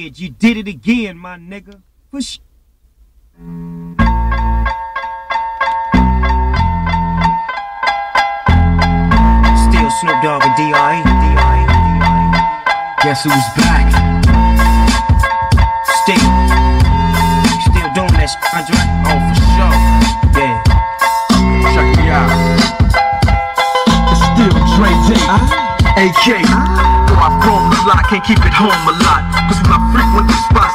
You did it again, my nigga. Push. Still Snoop Dogg and D.I. Guess who's back? Still doing that shit, Andre? Oh, for sure. Yeah. Check me out. It's still Dre Day, AK. Though I've grown a lot, can't keep it home a lot. Cause when I frequent the spots,